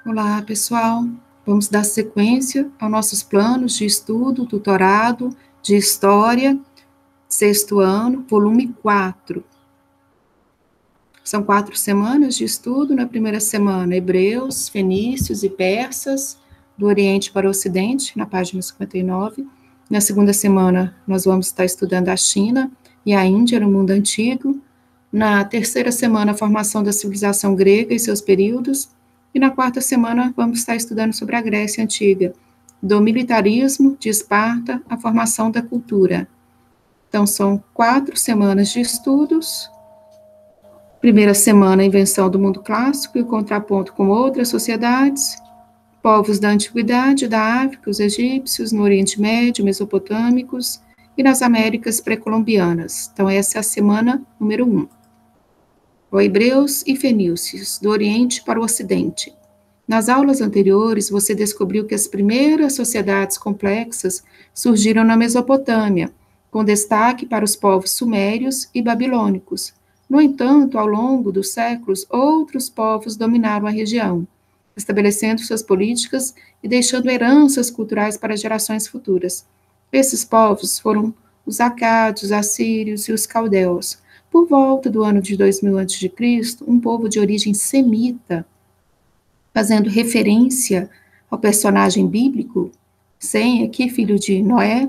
Olá, pessoal. Vamos dar sequência aos nossos planos de estudo, tutorado, de História, sexto ano, volume 4. São 4 semanas de estudo. Na primeira semana, Hebreus, Fenícios e Persas, do Oriente para o Ocidente, na página 59. Na segunda semana, nós vamos estar estudando a China e a Índia no mundo antigo. Na terceira semana, a formação da civilização grega e seus períodos. E na quarta semana, vamos estar estudando sobre a Grécia Antiga, do militarismo de Esparta à formação da cultura. Então, são 4 semanas de estudos. Primeira semana, a invenção do mundo clássico e o contraponto com outras sociedades. Povos da antiguidade, da África, os egípcios, no Oriente Médio, mesopotâmicos e nas Américas pré-colombianas. Então, essa é a semana número 1. O Hebreus e Fenícios, do Oriente para o Ocidente. Nas aulas anteriores, você descobriu que as primeiras sociedades complexas surgiram na Mesopotâmia, com destaque para os povos sumérios e babilônicos. No entanto, ao longo dos séculos, outros povos dominaram a região, estabelecendo suas políticas e deixando heranças culturais para gerações futuras. Esses povos foram os acádios, os assírios e os caldeus. Por volta do ano de 2000 a.C., um povo de origem semita, fazendo referência ao personagem bíblico, Sem, aqui filho de Noé,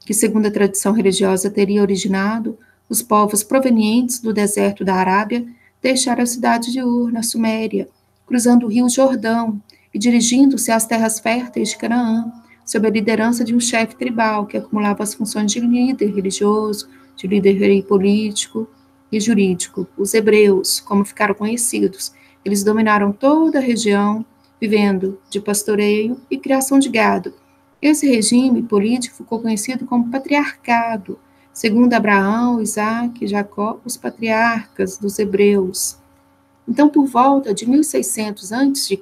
que segundo a tradição religiosa teria originado os povos provenientes do deserto da Arábia, deixaram a cidade de Ur, na Suméria, cruzando o rio Jordão e dirigindo-se às terras férteis de Canaã, sob a liderança de um chefe tribal que acumulava as funções de líder religioso, de líder político e jurídico. Os hebreus, como ficaram conhecidos, eles dominaram toda a região, vivendo de pastoreio e criação de gado. Esse regime político ficou conhecido como patriarcado, segundo Abraão, Isaac e Jacó, os patriarcas dos hebreus. Então, por volta de 1600 a.C.,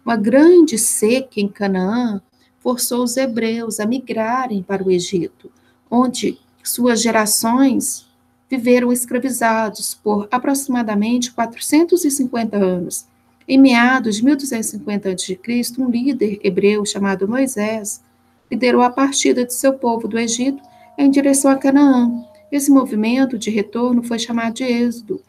uma grande seca em Canaã forçou os hebreus a migrarem para o Egito, onde suas gerações viveram escravizados por aproximadamente 450 anos. Em meados de 1250 a.C., um líder hebreu chamado Moisés liderou a partida de seu povo do Egito em direção a Canaã. Esse movimento de retorno foi chamado de Êxodo.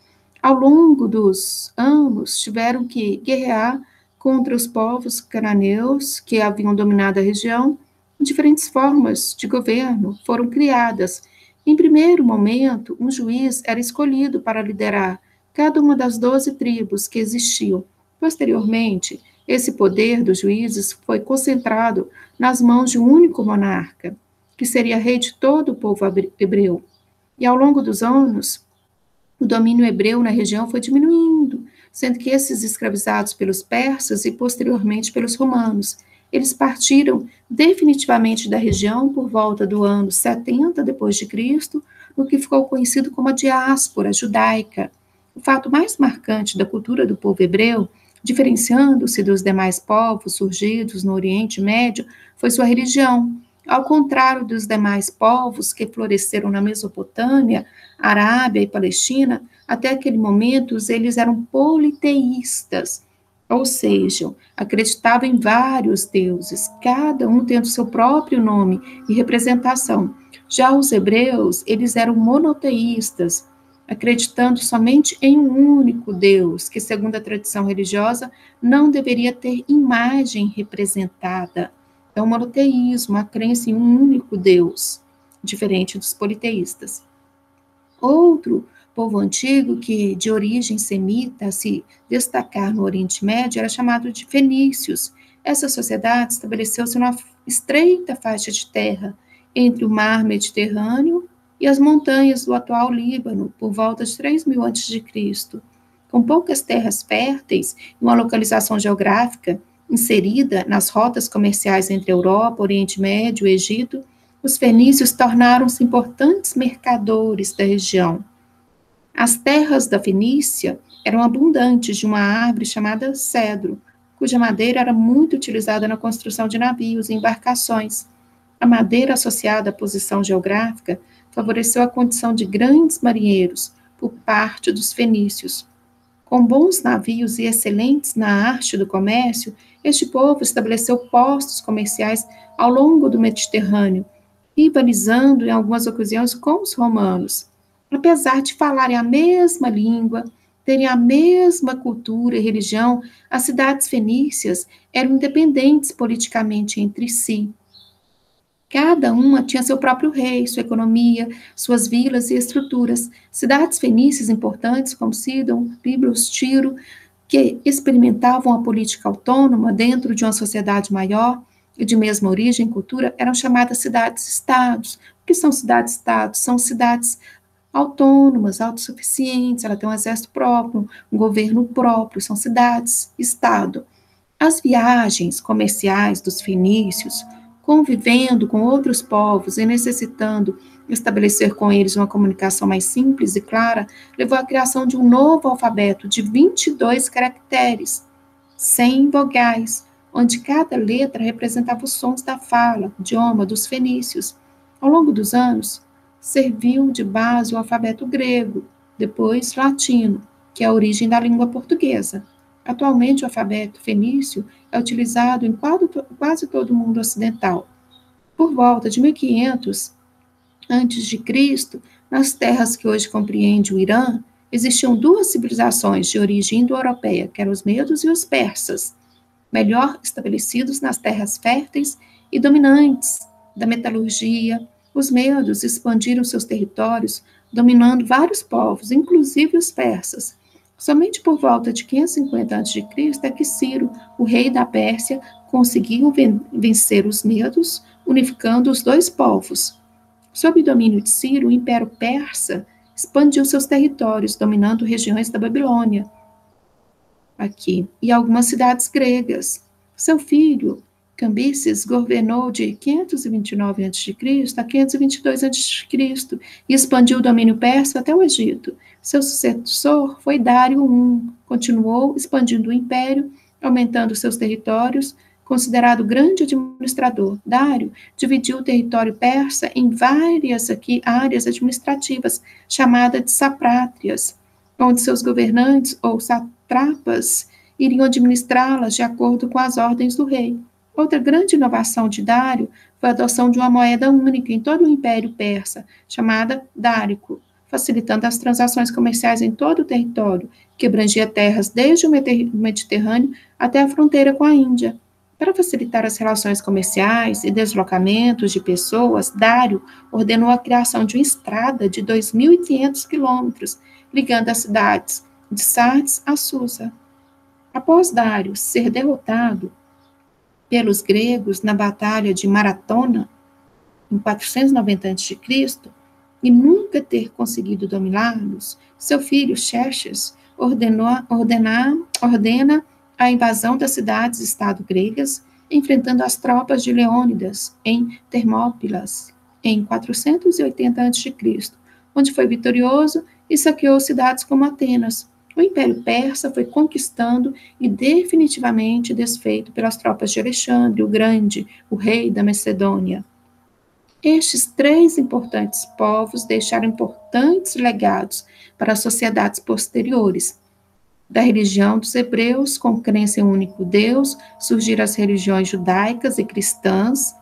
Ao longo dos anos, tiveram que guerrear contra os povos cananeus que haviam dominado a região. Diferentes formas de governo foram criadas. Em primeiro momento, um juiz era escolhido para liderar cada uma das 12 tribos que existiam. Posteriormente, esse poder dos juízes foi concentrado nas mãos de um único monarca, que seria rei de todo o povo hebreu. E ao longo dos anos, o domínio hebreu na região foi diminuindo, sendo que esses escravizados pelos persas e posteriormente pelos romanos. Eles partiram definitivamente da região por volta do ano 70 depois de Cristo, no que ficou conhecido como a diáspora judaica. O fato mais marcante da cultura do povo hebreu, diferenciando-se dos demais povos surgidos no Oriente Médio, foi sua religião. Ao contrário dos demais povos que floresceram na Mesopotâmia, Arábia e Palestina, até aquele momento eles eram politeístas, ou seja, acreditavam em vários deuses, cada um tendo seu próprio nome e representação. Já os hebreus, eles eram monoteístas, acreditando somente em um único Deus, que segundo a tradição religiosa não deveria ter imagem representada. É o monoteísmo, a crença em um único Deus, diferente dos politeístas. Outro povo antigo que, de origem semita, se destacar no Oriente Médio, era chamado de fenícios. Essa sociedade estabeleceu-se numa estreita faixa de terra entre o mar Mediterrâneo e as montanhas do atual Líbano, por volta de 3.000 a.C. Com poucas terras férteis e uma localização geográfica inserida nas rotas comerciais entre Europa, Oriente Médio e Egito, os fenícios tornaram-se importantes mercadores da região. As terras da Fenícia eram abundantes de uma árvore chamada cedro, cuja madeira era muito utilizada na construção de navios e embarcações. A madeira associada à posição geográfica favoreceu a condição de grandes marinheiros por parte dos fenícios. Com bons navios e excelentes na arte do comércio, este povo estabeleceu postos comerciais ao longo do Mediterrâneo, rivalizando em algumas ocasiões com os romanos. Apesar de falarem a mesma língua, terem a mesma cultura e religião, as cidades fenícias eram independentes politicamente entre si. Cada uma tinha seu próprio rei, sua economia, suas vilas e estruturas. Cidades fenícias importantes como Sidon, Biblos, Tiro, que experimentavam a política autônoma dentro de uma sociedade maior e de mesma origem e cultura, eram chamadas cidades-estados. O que são cidades-estados? São cidades autônomas, autossuficientes, ela tem um exército próprio, um governo próprio, são cidades-estado. As viagens comerciais dos fenícios, convivendo com outros povos e necessitando estabelecer com eles uma comunicação mais simples e clara, levou à criação de um novo alfabeto de 22 caracteres, 100 vogais, onde cada letra representava os sons da fala, idioma dos fenícios. Ao longo dos anos, serviu de base o alfabeto grego, depois latino, que é a origem da língua portuguesa. Atualmente, o alfabeto fenício é utilizado em quase todo o mundo ocidental. Por volta de 1500 a.C., nas terras que hoje compreende o Irã, existiam duas civilizações de origem indo-europeia, que eram os medos e os persas, melhor estabelecidos nas terras férteis e dominantes da metalurgia. Os medos expandiram seus territórios, dominando vários povos, inclusive os persas. Somente por volta de 550 a.C. é que Ciro, o rei da Pérsia, conseguiu vencer os medos, unificando os dois povos. Sob o domínio de Ciro, o Império Persa expandiu seus territórios, dominando regiões da Babilônia, aqui, e algumas cidades gregas. Seu filho, Cambises, governou de 529 a.C. a 522 a.C. e expandiu o domínio persa até o Egito. Seu sucessor foi Dário I, continuou expandindo o império, aumentando seus territórios, considerado grande administrador. Dário dividiu o território persa em várias áreas administrativas, chamadas de saprátrias, onde seus governantes ou satrapas iriam administrá-las de acordo com as ordens do rei. Outra grande inovação de Dário foi a adoção de uma moeda única em todo o Império Persa, chamada dárico, facilitando as transações comerciais em todo o território, que abrangia terras desde o Mediterrâneo até a fronteira com a Índia. Para facilitar as relações comerciais e deslocamentos de pessoas, Dário ordenou a criação de uma estrada de 2.500 quilômetros, ligando as cidades de Sardes a Susa. Após Dário ser derrotado pelos gregos na Batalha de Maratona, em 490 a.C., e nunca ter conseguido dominá-los, seu filho Xerxes ordena a invasão das cidades-estado gregas, enfrentando as tropas de Leônidas em Termópilas, em 480 a.C., onde foi vitorioso e saqueou cidades como Atenas. O Império Persa foi conquistando e definitivamente desfeito pelas tropas de Alexandre o Grande, o rei da Macedônia. Estes três importantes povos deixaram importantes legados para as sociedades posteriores. Da religião dos hebreus, com crença em um único Deus, surgiram as religiões judaicas e cristãs.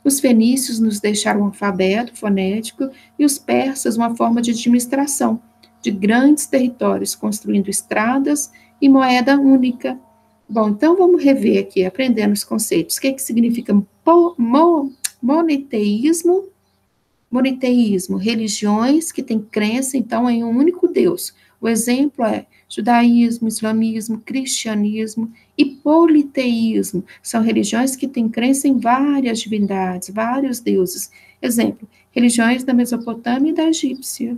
Os fenícios nos deixaram um alfabeto fonético e os persas uma forma de administração de grandes territórios, construindo estradas e moeda única. Bom, então vamos rever aqui, aprendendo os conceitos. O que significa monoteísmo? Monoteísmo, religiões que têm crença, então, em um único Deus. O exemplo é judaísmo, islamismo, cristianismo e politeísmo. São religiões que têm crença em várias divindades, vários deuses. Exemplo, religiões da Mesopotâmia e da egípcia.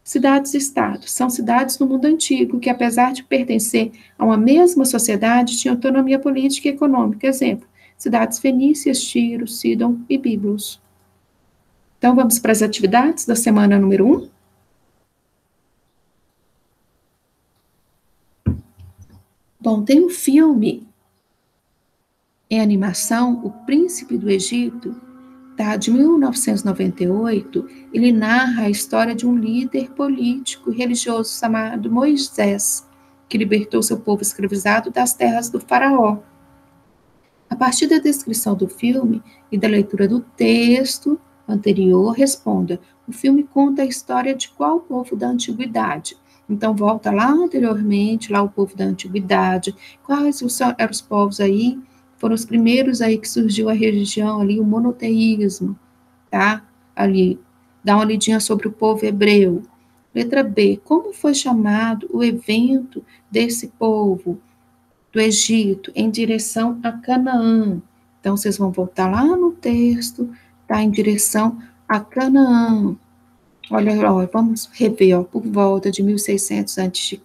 Cidades-estados são cidades no mundo antigo que, apesar de pertencer a uma mesma sociedade, tinham autonomia política e econômica. Exemplo, cidades fenícias, Tiro, Sidon e Biblos. Então, vamos para as atividades da semana número 1. Bom, tem um filme em animação, O Príncipe do Egito, de 1998, ele narra a história de um líder político e religioso chamado Moisés, que libertou seu povo escravizado das terras do faraó. A partir da descrição do filme e da leitura do texto anterior, responda: o filme conta a história de qual povo da antiguidade? Então, volta lá anteriormente, lá o povo da antiguidade, quais eram os povos aí? Foram os primeiros aí que surgiu a religião ali, o monoteísmo, tá? Ali, dá uma lidinha sobre o povo hebreu. Letra B, como foi chamado o evento desse povo do Egito em direção a Canaã? Então, vocês vão voltar lá no texto, tá? Em direção a Canaã. Olha, vamos rever, por volta de 1600 a.C.,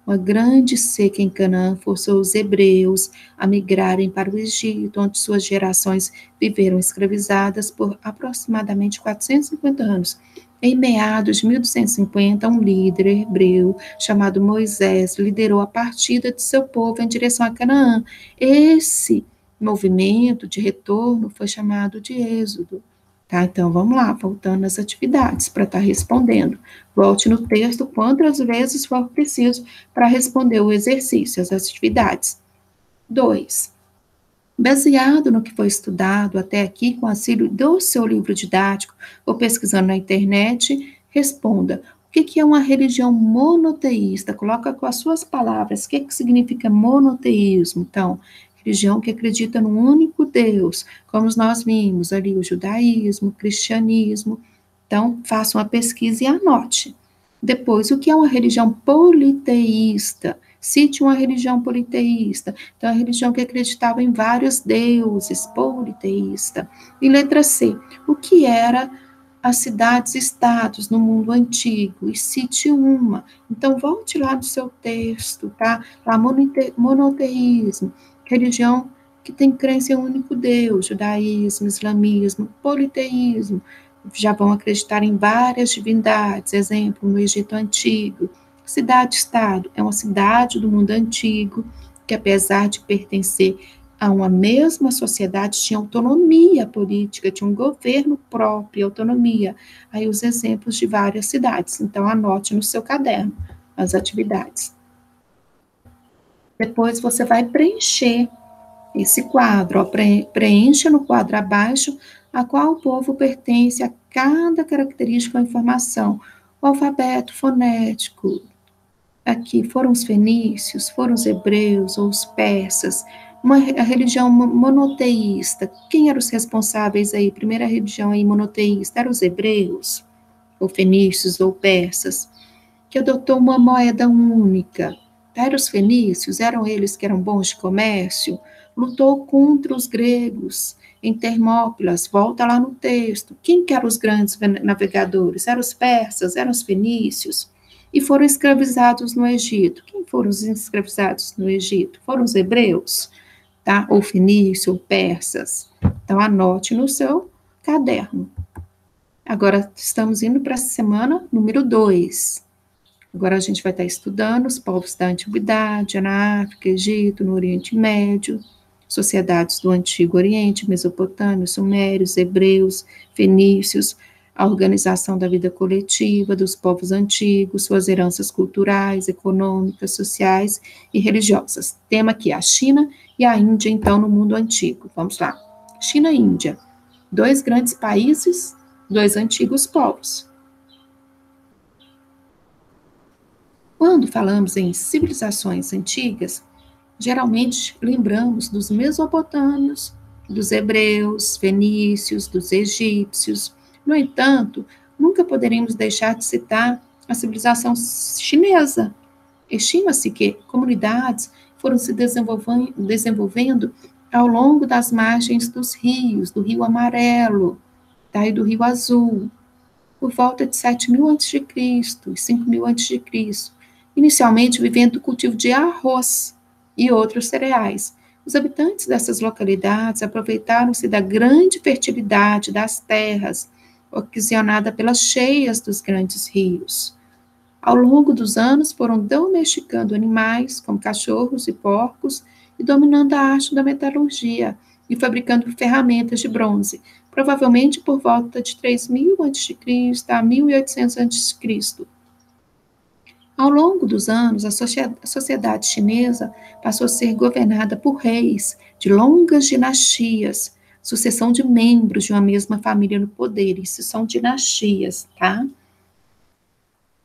uma grande seca em Canaã forçou os hebreus a migrarem para o Egito, onde suas gerações viveram escravizadas por aproximadamente 450 anos. Em meados de 1250, um líder hebreu chamado Moisés liderou a partida de seu povo em direção a Canaã. Esse movimento de retorno foi chamado de Êxodo. Tá, então vamos lá, voltando às atividades para estar respondendo. Volte no texto quantas vezes for preciso para responder o exercício, as atividades. 2. Baseado no que foi estudado até aqui com auxílio do seu livro didático ou pesquisando na internet, responda: o que é uma religião monoteísta? Coloca com as suas palavras, o que significa monoteísmo? Então, religião que acredita num único Deus, como nós vimos ali, o judaísmo, o cristianismo. Então, faça uma pesquisa e anote. Depois, o que é uma religião politeísta? Cite uma religião politeísta. Então, a religião que acreditava em vários deuses, politeísta. E letra C, o que era as cidades-estados no mundo antigo? E cite uma. Então, volte lá no seu texto, tá? Lá, monoteísmo, religião que tem crença em um único Deus, judaísmo, islamismo, politeísmo, já vão acreditar em várias divindades, exemplo, no Egito Antigo. Cidade-estado é uma cidade do mundo antigo que, apesar de pertencer a uma mesma sociedade, tinha autonomia política, tinha um governo próprio, autonomia. Aí os exemplos de várias cidades. Então, anote no seu caderno as atividades. Depois você vai preencher esse quadro, ó, preencha no quadro abaixo a qual povo pertence a cada característica ou informação. O alfabeto fonético, aqui foram os fenícios, foram os hebreus ou os persas, a religião monoteísta, quem eram os responsáveis aí? Primeira religião aí monoteísta, eram os hebreus, ou fenícios ou persas, que adotou uma moeda única. Eram os fenícios, eram eles que eram bons de comércio, lutou contra os gregos em Termópilas, volta lá no texto. Quem que eram os grandes navegadores? Eram os persas, eram os fenícios, e foram escravizados no Egito. Quem foram os escravizados no Egito? Foram os hebreus, tá? Ou fenícios, ou persas. Então, anote no seu caderno. Agora, estamos indo para a semana número 2. Agora a gente vai estar estudando os povos da Antiguidade, na África, Egito, no Oriente Médio, sociedades do Antigo Oriente, Mesopotâmia, Sumérios, Hebreus, Fenícios, a organização da vida coletiva dos povos antigos, suas heranças culturais, econômicas, sociais e religiosas. Tema aqui, a China e a Índia, então, no mundo antigo. Vamos lá. China e Índia, 2 grandes países, 2 antigos povos. Quando falamos em civilizações antigas, geralmente lembramos dos mesopotâmios, dos hebreus, fenícios, dos egípcios. No entanto, nunca poderemos deixar de citar a civilização chinesa. Estima-se que comunidades foram se desenvolvendo ao longo das margens dos rios, do Rio Amarelo, tá, e do Rio Azul, por volta de 7.000 a.C. e 5.000 a.C., inicialmente vivendo do cultivo de arroz e outros cereais. Os habitantes dessas localidades aproveitaram-se da grande fertilidade das terras, ocasionada pelas cheias dos grandes rios. Ao longo dos anos, foram domesticando animais, como cachorros e porcos, e dominando a arte da metalurgia, e fabricando ferramentas de bronze, provavelmente por volta de 3.000 a.C. a 1.800 a.C. Ao longo dos anos, a sociedade chinesa passou a ser governada por reis de longas dinastias, sucessão de membros de uma mesma família no poder. Isso são dinastias, tá?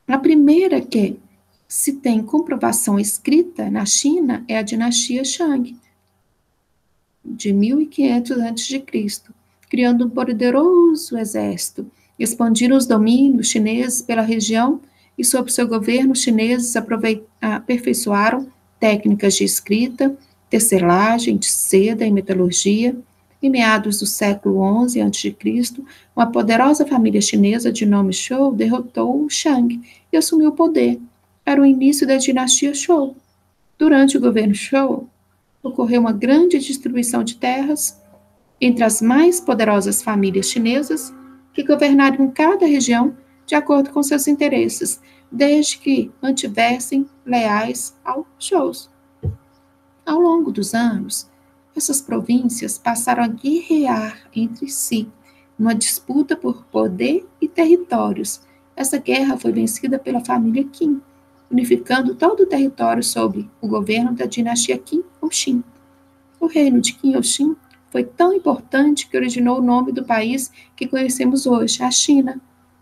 A primeira que se tem comprovação escrita na China é a dinastia Shang, de 1500 a.C., criando um poderoso exército. Expandiram os domínios chineses pela região e, sob seu governo, os chineses aperfeiçoaram técnicas de escrita, tecelagem, de seda e metalurgia. Em meados do século XI a.C., uma poderosa família chinesa de nome Zhou derrotou o Shang e assumiu o poder. Era o início da dinastia Zhou. Durante o governo Zhou, ocorreu uma grande distribuição de terras entre as mais poderosas famílias chinesas que governaram cada região de acordo com seus interesses, desde que mantivessem leais aos Zhous. Ao longo dos anos, essas províncias passaram a guerrear entre si, numa disputa por poder e territórios. Essa guerra foi vencida pela família Qin, unificando todo o território sob o governo da dinastia Qin ou Xin. O reino de Qin ou Xin foi tão importante que originou o nome do país que conhecemos hoje, a China.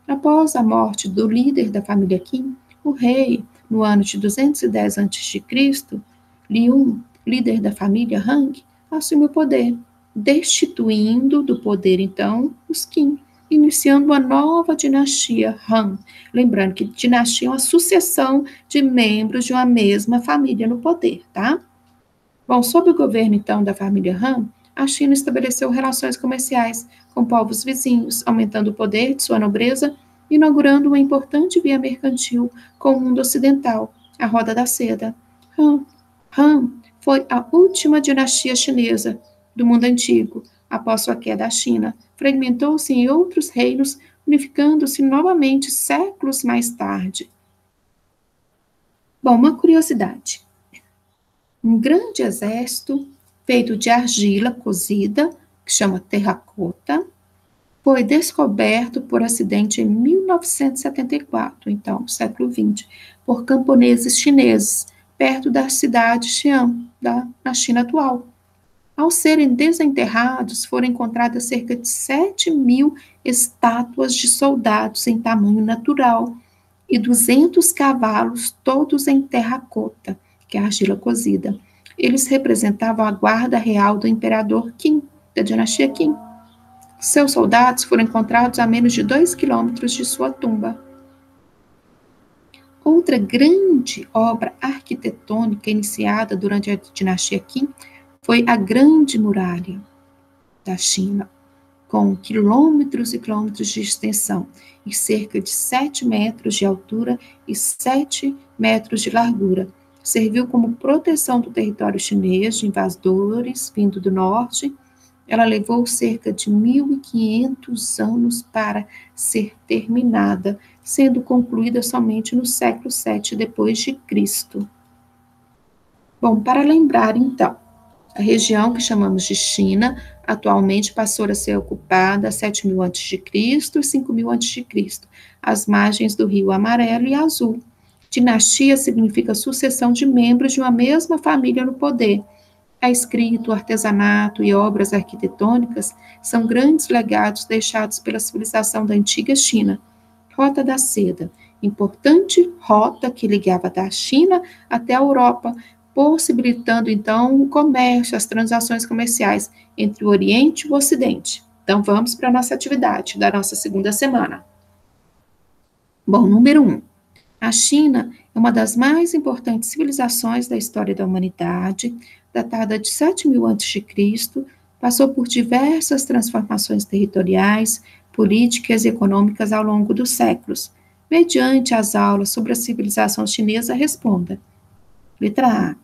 Após a morte do líder da família Qin, o rei, no ano de 210 a.C., Liu, líder da família Han, assumiu o poder, destituindo do poder, então, os Qin, iniciando uma nova dinastia Han. Lembrando que dinastia é uma sucessão de membros de uma mesma família no poder, tá? Bom, sob o governo, então, da família Han, a China estabeleceu relações comerciais com povos vizinhos, aumentando o poder de sua nobreza e inaugurando uma importante via mercantil com o mundo ocidental, a Roda da Seda. Han foi a última dinastia chinesa do mundo antigo. Após sua queda, a China fragmentou-se em outros reinos, unificando-se novamente séculos mais tarde. Bom, uma curiosidade. Um grande exército feito de argila cozida, que chama terracota, foi descoberto por acidente em 1974, então, século XX, por camponeses chineses, perto da cidade de Xi'an, na China atual. Ao serem desenterrados, foram encontradas cerca de 7.000 estátuas de soldados em tamanho natural e 200 cavalos, todos em terracota, que é argila cozida. Eles representavam a guarda real do imperador Qin, da dinastia Qin. Seus soldados foram encontrados a menos de 2 quilômetros de sua tumba. Outra grande obra arquitetônica iniciada durante a dinastia Qin foi a Grande Muralha da China, com quilômetros e quilômetros de extensão e cerca de 7 metros de altura e 7 metros de largura. Serviu como proteção do território chinês de invasores vindo do norte. Ela levou cerca de 1.500 anos para ser terminada, sendo concluída somente no século VII depois de Cristo. Bom, para lembrar então, a região que chamamos de China atualmente passou a ser ocupada a 7.000 a.C. e 5.000 a.C., às margens do Rio Amarelo e Azul. Dinastia significa sucessão de membros de uma mesma família no poder. A escrita, o artesanato e obras arquitetônicas são grandes legados deixados pela civilização da antiga China. Rota da Seda, importante rota que ligava da China até a Europa, possibilitando então o comércio, as transações comerciais entre o Oriente e o Ocidente. Então vamos para a nossa atividade da nossa segunda semana. Bom, número 1. A China é uma das mais importantes civilizações da história da humanidade, datada de 7.000 a.C., passou por diversas transformações territoriais, políticas e econômicas ao longo dos séculos. Mediante as aulas sobre a civilização chinesa, responda. Letra A.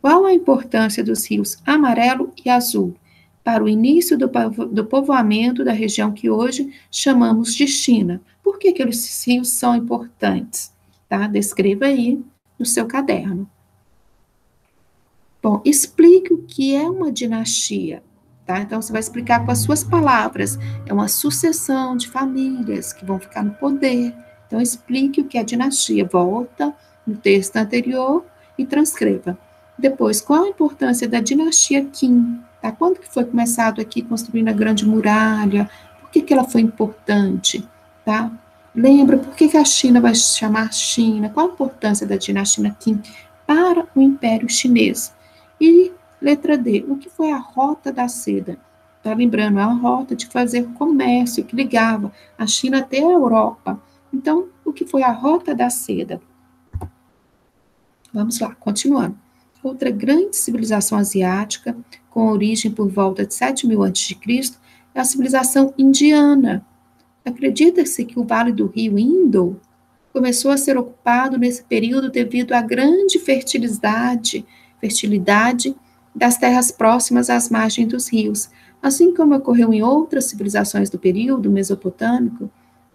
Qual a importância dos rios Amarelo e Azul para o início do povoamento da região que hoje chamamos de China? Por que aqueles rios são importantes? Tá? Descreva aí no seu caderno. Bom, explique o que é uma dinastia. Tá? Então, você vai explicar com as suas palavras. É uma sucessão de famílias que vão ficar no poder. Então, explique o que é dinastia. Volta no texto anterior e transcreva. Depois, qual a importância da dinastia Qin? Tá? Quando que foi começado aqui construindo a Grande Muralha? Por que ela foi importante? Tá? Lembra por que a China vai se chamar China? Qual a importância da dinastia Qin para o Império Chinês? E letra D, o que foi a Rota da Seda? Tá lembrando, é uma rota de fazer comércio que ligava a China até a Europa. Então, o que foi a Rota da Seda? Vamos lá, continuando. Outra grande civilização asiática, com origem por volta de 7.000 a.C., é a civilização indiana. Acredita-se que o Vale do Rio Indo começou a ser ocupado nesse período devido à grande fertilidade das terras próximas às margens dos rios, assim como ocorreu em outras civilizações do período mesopotâmico,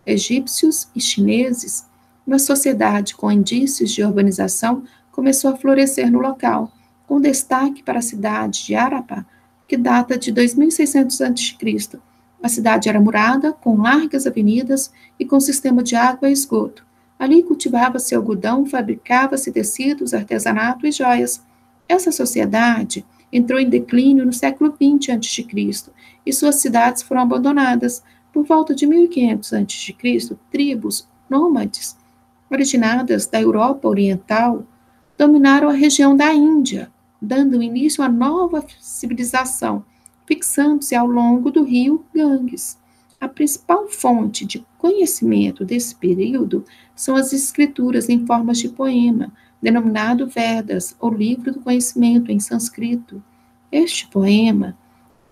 egípcios e chineses. Uma sociedade com indícios de urbanização começou a florescer no local, com destaque para a cidade de Harappa, que data de 2600 a.C. A cidade era murada, com largas avenidas e com sistema de água e esgoto. Ali cultivava-se algodão, fabricava-se tecidos, artesanato e joias. Essa sociedade entrou em declínio no século XX a.C. e suas cidades foram abandonadas. Por volta de 1500 a.C., tribos nômades, originadas da Europa Oriental, dominaram a região da Índia, dando início a nova civilização, fixando-se ao longo do rio Ganges. A principal fonte de conhecimento desse período são as escrituras em formas de poema, denominado Vedas, ou livro do conhecimento em sânscrito. Este poema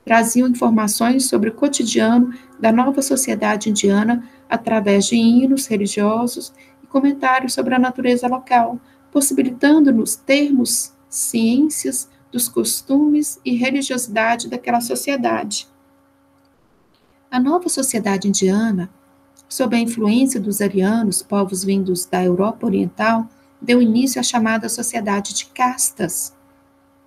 trazia informações sobre o cotidiano da nova sociedade indiana através de hinos religiosos e comentários sobre a natureza local, possibilitando-nos termos ciências dos costumes e religiosidade daquela sociedade. A nova sociedade indiana, sob a influência dos arianos, povos vindos da Europa Oriental, deu início à chamada sociedade de castas,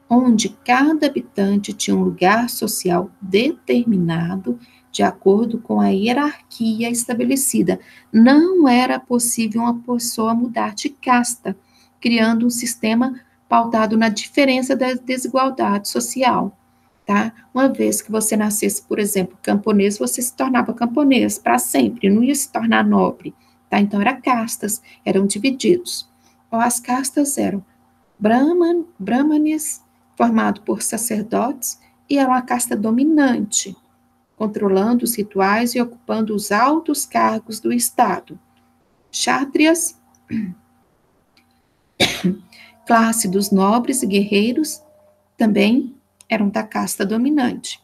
onde cada habitante tinha um lugar social determinado de acordo com a hierarquia estabelecida. Não era possível uma pessoa mudar de casta, criando um sistema pautado na diferença da desigualdade social. Tá? Uma vez que você nascesse, por exemplo, camponês, você se tornava camponês para sempre, não ia se tornar nobre. Tá? Então, eram castas, eram divididos. As castas eram brahmanes, formado por sacerdotes, e era uma casta dominante, controlando os rituais e ocupando os altos cargos do Estado. Kshatriyas, classe dos nobres e guerreiros, também eram da casta dominante.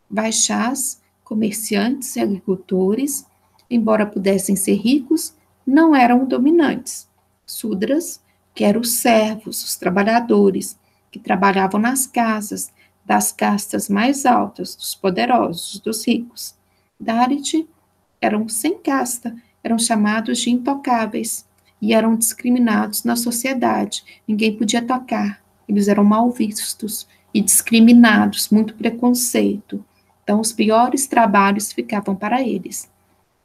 Vaixás, comerciantes e agricultores, embora pudessem ser ricos, não eram dominantes. Sudras, que eram os servos, os trabalhadores, que trabalhavam nas casas das castas mais altas, dos poderosos, dos ricos. Dalit eram sem casta, eram chamados de intocáveis e eram discriminados na sociedade. Ninguém podia tocar, eles eram mal vistos e discriminados, muito preconceito. Então, os piores trabalhos ficavam para eles.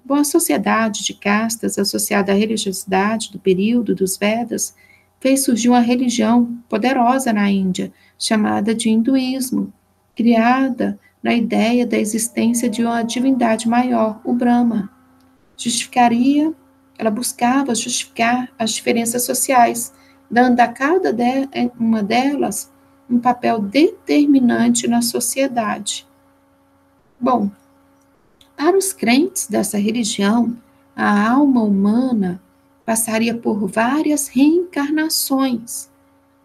Bom, a sociedade de castas, associada à religiosidade do período dos Vedas, fez surgir uma religião poderosa na Índia, chamada de hinduísmo, criada na ideia da existência de uma divindade maior, o Brahma. Ela buscava justificar as diferenças sociais, dando a cada uma delas um papel determinante na sociedade. Bom, para os crentes dessa religião, a alma humana passaria por várias reencarnações,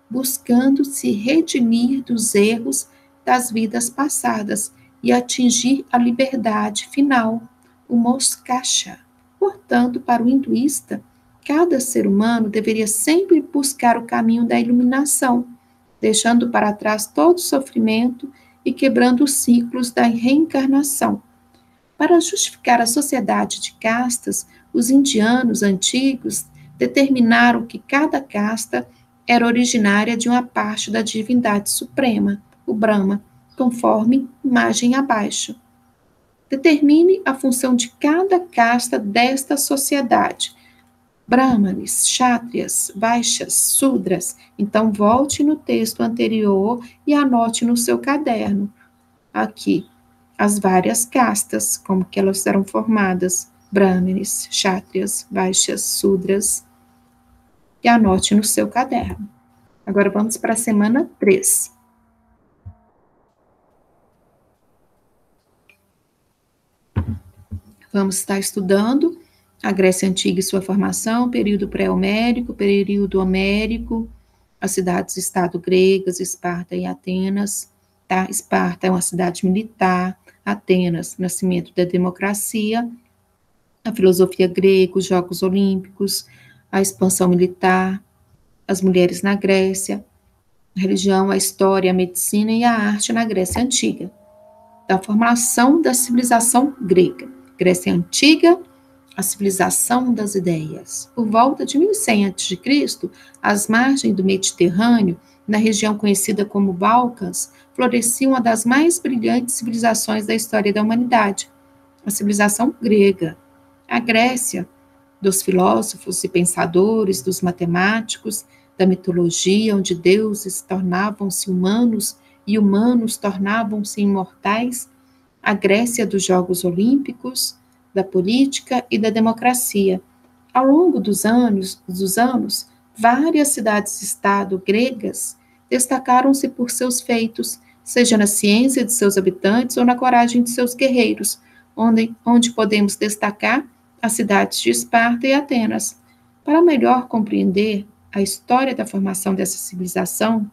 buscando se redimir dos erros das vidas passadas e atingir a liberdade final, o moksha. Portanto, para o hinduísta, cada ser humano deveria sempre buscar o caminho da iluminação, deixando para trás todo o sofrimento e quebrando os ciclos da reencarnação. Para justificar a sociedade de castas, os indianos antigos determinaram que cada casta era originária de uma parte da divindade suprema, o Brahma, conforme imagem abaixo. Determine a função de cada casta desta sociedade. Brahmanes, Kshatriyas, Vaishyas, Sudras. Então, volte no texto anterior e anote no seu caderno, aqui, as várias castas, como que elas eram formadas. Brahmanes, Kshatriyas, Vaishyas, Sudras. E anote no seu caderno. Agora vamos para a semana 3. Vamos estar estudando a Grécia Antiga e sua formação, período pré-homérico, período homérico, as cidades-estado gregas, Esparta e Atenas. Tá? Esparta é uma cidade militar, Atenas, nascimento da democracia, a filosofia grega, os Jogos Olímpicos, a expansão militar, as mulheres na Grécia, a religião, a história, a medicina e a arte na Grécia Antiga. Da formação da civilização grega. Grécia Antiga, a civilização das ideias. Por volta de 1100 a.C., às margens do Mediterrâneo, na região conhecida como Balcãs, florescia uma das mais brilhantes civilizações da história da humanidade, a civilização grega. A Grécia, dos filósofos e pensadores, dos matemáticos, da mitologia, onde deuses tornavam-se humanos e humanos tornavam-se imortais, a Grécia dos Jogos Olímpicos, da política e da democracia. Ao longo dos anos, várias cidades-estado gregas destacaram-se por seus feitos, seja na ciência de seus habitantes ou na coragem de seus guerreiros, onde podemos destacar as cidades de Esparta e Atenas. Para melhor compreender a história da formação dessa civilização,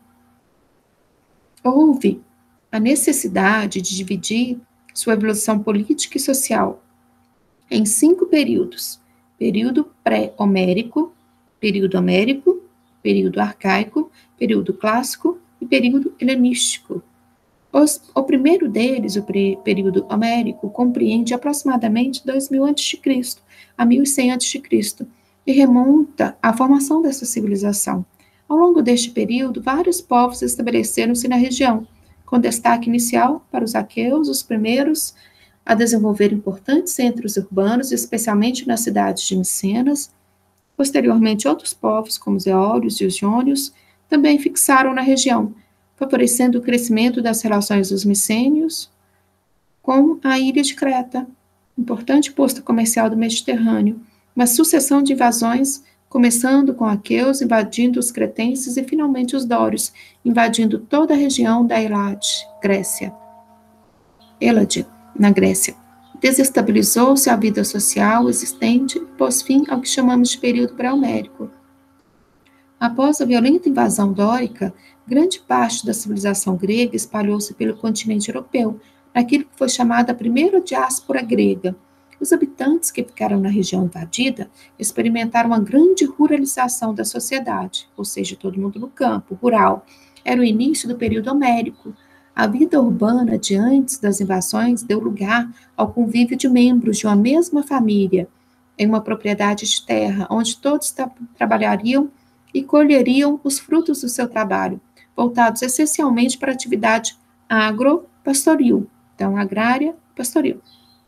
houve a necessidade de dividir sua evolução política e social em 5 períodos: período pré-homérico, período homérico, período arcaico, período clássico e período helenístico. O primeiro deles, o período homérico, compreende aproximadamente 2000 a.C. a 1100 a.C. e remonta à formação dessa civilização. Ao longo deste período, vários povos estabeleceram-se na região, com destaque inicial para os aqueus, os primeiros a desenvolver importantes centros urbanos, especialmente nas cidades de Micenas. Posteriormente, outros povos, como os eólios e os jônios, também fixaram na região, favorecendo o crescimento das relações dos micênios com a ilha de Creta, importante posto comercial do Mediterrâneo, uma sucessão de invasões, começando com aqueus invadindo os cretenses e finalmente os dórios, invadindo toda a região da Hélade, na Grécia. Desestabilizou-se a vida social existente e pôs fim ao que chamamos de período pré-homérico. Após a violenta invasão dórica, grande parte da civilização grega espalhou-se pelo continente europeu, naquilo que foi chamada a primeira diáspora grega. Os habitantes que ficaram na região invadida experimentaram uma grande ruralização da sociedade, ou seja, todo mundo no campo, rural. Era o início do período homérico. A vida urbana de antes das invasões deu lugar ao convívio de membros de uma mesma família, em uma propriedade de terra, onde todos trabalhariam e colheriam os frutos do seu trabalho, voltados essencialmente para a atividade agro-pastoril, então agrária, pastoril.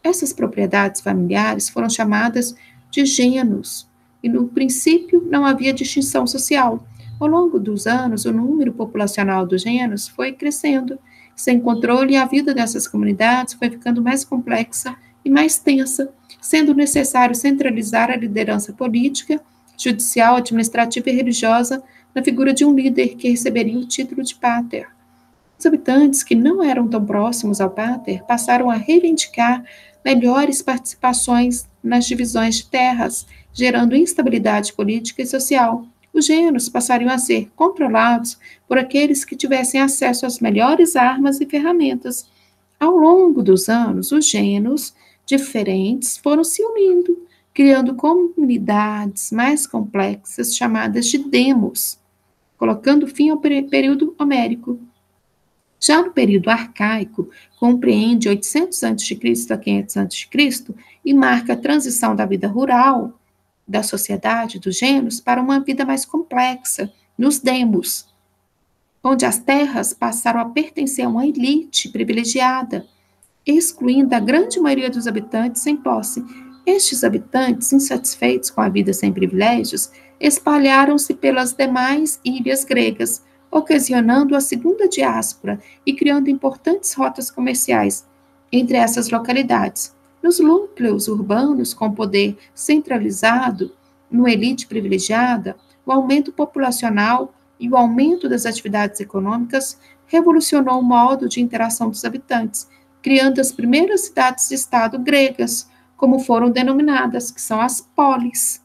Essas propriedades familiares foram chamadas de gêneros, e no princípio não havia distinção social. Ao longo dos anos, o número populacional dos gêneros foi crescendo, sem controle, e a vida dessas comunidades foi ficando mais complexa e mais tensa, sendo necessário centralizar a liderança política, judicial, administrativa e religiosa na figura de um líder que receberia o título de pater. Os habitantes que não eram tão próximos ao pater passaram a reivindicar melhores participações nas divisões de terras, gerando instabilidade política e social. Os gêneros passariam a ser controlados por aqueles que tivessem acesso às melhores armas e ferramentas. Ao longo dos anos, os gêneros diferentes foram se unindo, criando comunidades mais complexas chamadas de demos, colocando fim ao período homérico. Já no período arcaico, compreende 800 a.C. a 500 a.C. e marca a transição da vida rural, da sociedade, dos gêneros, para uma vida mais complexa, nos demos, onde as terras passaram a pertencer a uma elite privilegiada, excluindo a grande maioria dos habitantes sem posse, Estes habitantes, insatisfeitos com a vida sem privilégios, espalharam-se pelas demais ilhas gregas, ocasionando a segunda diáspora e criando importantes rotas comerciais entre essas localidades. Nos núcleos urbanos com poder centralizado, no elite privilegiada, o aumento populacional e o aumento das atividades econômicas revolucionou o modo de interação dos habitantes, criando as primeiras cidades-estado gregas, como foram denominadas, que são as polis.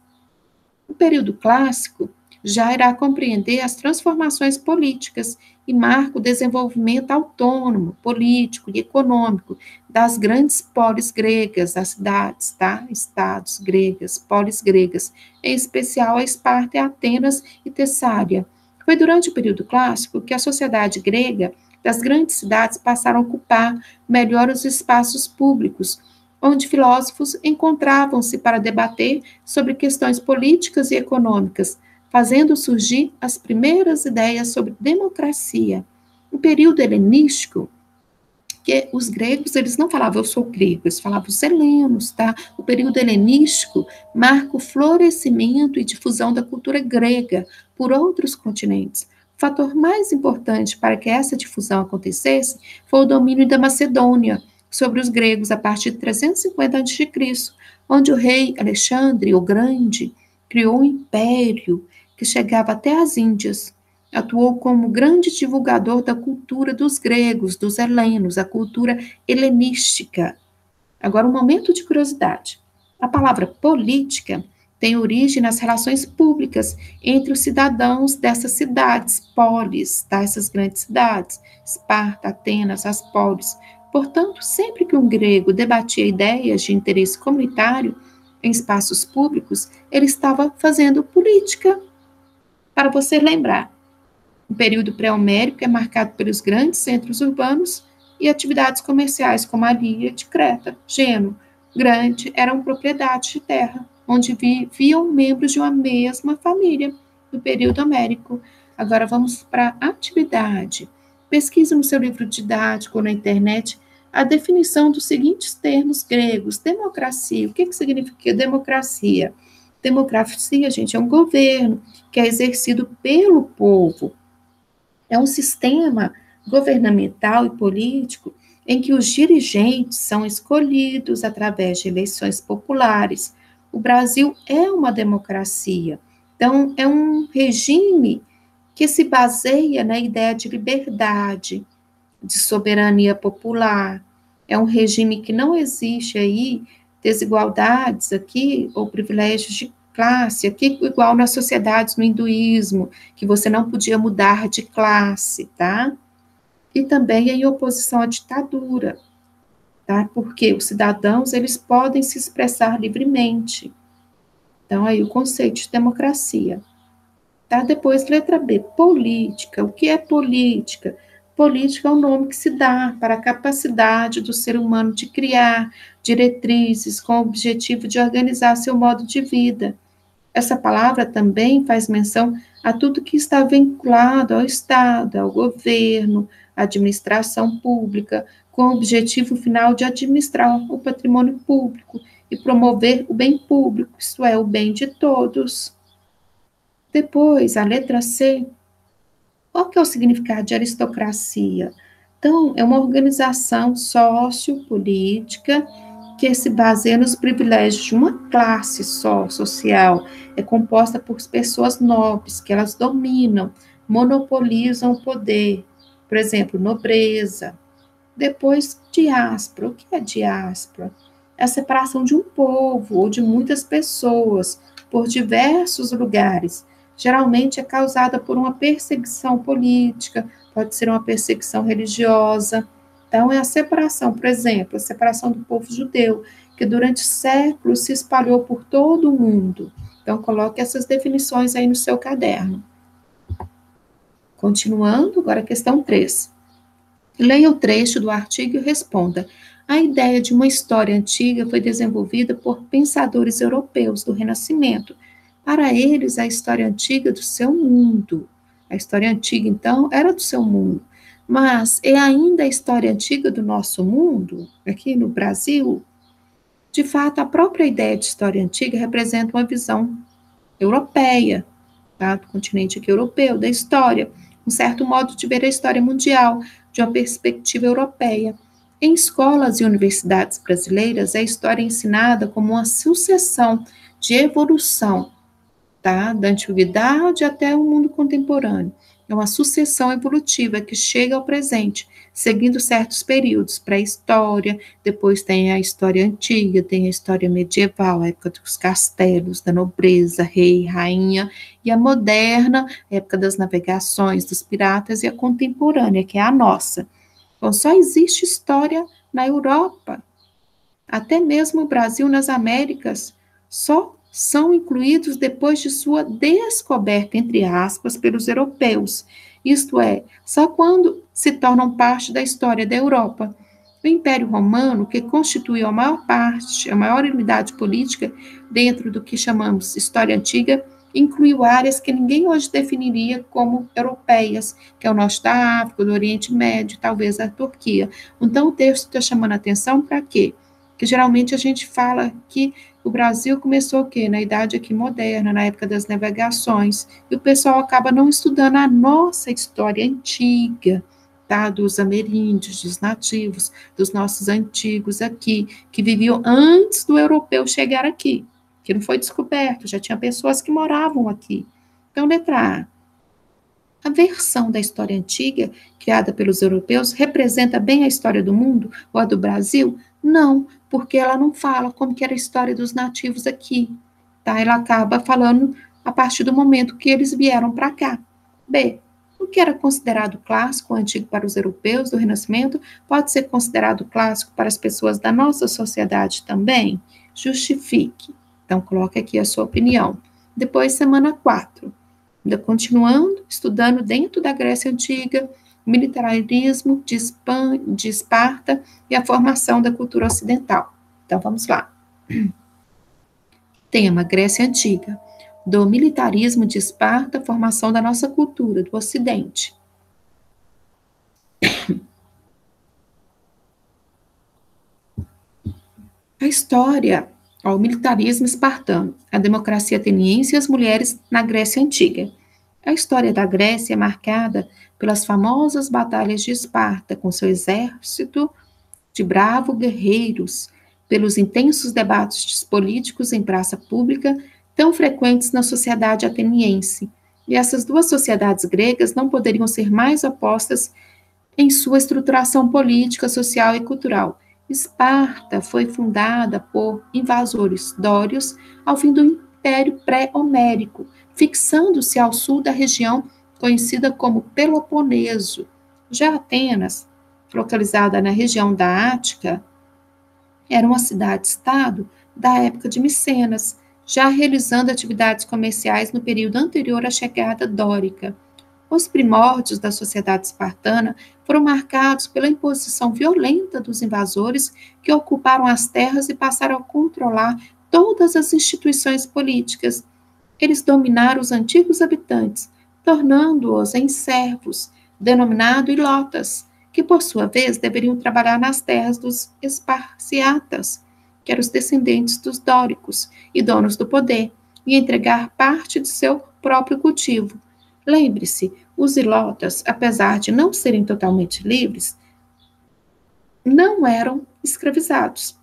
O período clássico já irá compreender as transformações políticas e marca o desenvolvimento autônomo, político e econômico das grandes polis gregas, das cidades, tá? Estados gregas, polis gregas, em especial a Esparta, Atenas e Tessália. Foi durante o período clássico que a sociedade grega das grandes cidades passaram a ocupar melhor os espaços públicos, onde filósofos encontravam-se para debater sobre questões políticas e econômicas, fazendo surgir as primeiras ideias sobre democracia. No período helenístico, que os gregos, eles não falavam eu sou grego, eles falavam os helenos, tá? O período helenístico marca o florescimento e difusão da cultura grega por outros continentes. O fator mais importante para que essa difusão acontecesse foi o domínio da Macedônia sobre os gregos a partir de 350 a.C., onde o rei Alexandre o Grande criou um império que chegava até as Índias. Atuou como grande divulgador da cultura dos gregos, dos helenos, a cultura helenística. Agora, um momento de curiosidade. A palavra política tem origem nas relações públicas entre os cidadãos dessas cidades, polis, tá? Essas grandes cidades, Esparta, Atenas, as polis. Portanto, sempre que um grego debatia ideias de interesse comunitário em espaços públicos, ele estava fazendo política. Para você lembrar, o período pré-homérico é marcado pelos grandes centros urbanos e atividades comerciais, como a Líria de Creta, Gênova, Grande, eram propriedades de terra, onde viviam membros de uma mesma família, no período homérico. Agora vamos para a atividade. Pesquise no seu livro didático ou na internet a definição dos seguintes termos gregos. Democracia. O que significa democracia? Democracia, gente, é um governo que é exercido pelo povo. É um sistema governamental e político em que os dirigentes são escolhidos através de eleições populares. O Brasil é uma democracia. Então, é um regime que se baseia na ideia de liberdade, de soberania popular. É um regime que não existe aí desigualdades aqui ou privilégios de classe, aqui igual nas sociedades no hinduísmo, que você não podia mudar de classe, tá? E também em oposição à ditadura, tá? Porque os cidadãos, eles podem se expressar livremente. Então, aí o conceito de democracia. Tá? Depois, letra B, política. O que é política? Política é o nome que se dá para a capacidade do ser humano de criar diretrizes com o objetivo de organizar seu modo de vida. Essa palavra também faz menção a tudo que está vinculado ao Estado, ao governo, à administração pública, com o objetivo final de administrar o patrimônio público e promover o bem público, isto é, o bem de todos. Depois, a letra C. Qual que é o significado de aristocracia? Então, é uma organização sociopolítica que se baseia nos privilégios de uma classe só social. É composta por pessoas nobres, que elas dominam, monopolizam o poder. Por exemplo, nobreza. Depois, diáspora. O que é diáspora? É a separação de um povo ou de muitas pessoas por diversos lugares. Geralmente é causada por uma perseguição política, pode ser uma perseguição religiosa. Então, é a separação, por exemplo, a separação do povo judeu, que durante séculos se espalhou por todo o mundo. Então, coloque essas definições aí no seu caderno. Continuando, agora a questão 3. Leia o trecho do artigo e responda. A ideia de uma história antiga foi desenvolvida por pensadores europeus do Renascimento. Para eles, a história antiga do seu mundo. A história antiga, então, era do seu mundo. Mas é ainda a história antiga do nosso mundo, aqui no Brasil? De fato, a própria ideia de história antiga representa uma visão europeia, tá? Do continente aqui europeu, da história, um certo modo de ver a história mundial, de uma perspectiva europeia. Em escolas e universidades brasileiras, a história é ensinada como uma sucessão de evolução, tá? Da antiguidade até o mundo contemporâneo. É uma sucessão evolutiva que chega ao presente, seguindo certos períodos, pré-história, depois tem a história antiga, tem a história medieval, a época dos castelos, da nobreza, rei, rainha, e a moderna, a época das navegações, dos piratas, e a contemporânea, que é a nossa. Então, só existe história na Europa, até mesmo o Brasil nas Américas, só são incluídos depois de sua descoberta, entre aspas, pelos europeus. Isto é, só quando se tornam parte da história da Europa. O Império Romano, que constituiu a maior parte, a maior unidade política dentro do que chamamos história antiga, incluiu áreas que ninguém hoje definiria como europeias, que é o norte da África, do Oriente Médio, talvez a Turquia. Então, o texto está chamando a atenção para quê? Que geralmente a gente fala que o Brasil começou o quê? Na idade aqui moderna, na época das navegações, e o pessoal acaba não estudando a nossa história antiga, tá? Dos ameríndios, dos nativos, dos nossos antigos aqui, que viviam antes do europeu chegar aqui, que não foi descoberto, já tinha pessoas que moravam aqui. Então, letra A versão da história antiga, criada pelos europeus, representa bem a história do mundo ou a do Brasil? Não, porque ela não fala como que era a história dos nativos aqui, tá? Ela acaba falando a partir do momento que eles vieram para cá. B. O que era considerado clássico antigo para os europeus do Renascimento pode ser considerado clássico para as pessoas da nossa sociedade também? Justifique. Então, coloque aqui a sua opinião. Depois, semana 4. Ainda continuando, estudando dentro da Grécia Antiga, o militarismo de Esparta e a formação da cultura ocidental. Então, vamos lá. Tema: Grécia Antiga. Do militarismo de Esparta, formação da nossa cultura, do Ocidente. A história, o militarismo espartano, a democracia ateniense e as mulheres na Grécia Antiga. A história da Grécia é marcada pelas famosas batalhas de Esparta, com seu exército de bravos guerreiros, pelos intensos debates políticos em praça pública, tão frequentes na sociedade ateniense. E essas duas sociedades gregas não poderiam ser mais opostas em sua estruturação política, social e cultural. Esparta foi fundada por invasores dórios ao fim do Império Pré-Homérico, fixando-se ao sul da região conhecida como Peloponeso. Já Atenas, localizada na região da Ática, era uma cidade-estado da época de Micenas, já realizando atividades comerciais no período anterior à chegada dórica. Os primórdios da sociedade espartana foram marcados pela imposição violenta dos invasores que ocuparam as terras e passaram a controlar todas as instituições políticas. Eles dominaram os antigos habitantes, tornando-os em servos, denominados ilotas, que por sua vez deveriam trabalhar nas terras dos esparciatas, que eram os descendentes dos dóricos e donos do poder, e entregar parte de seu próprio cultivo. Lembre-se, os ilotas, apesar de não serem totalmente livres, não eram escravizados.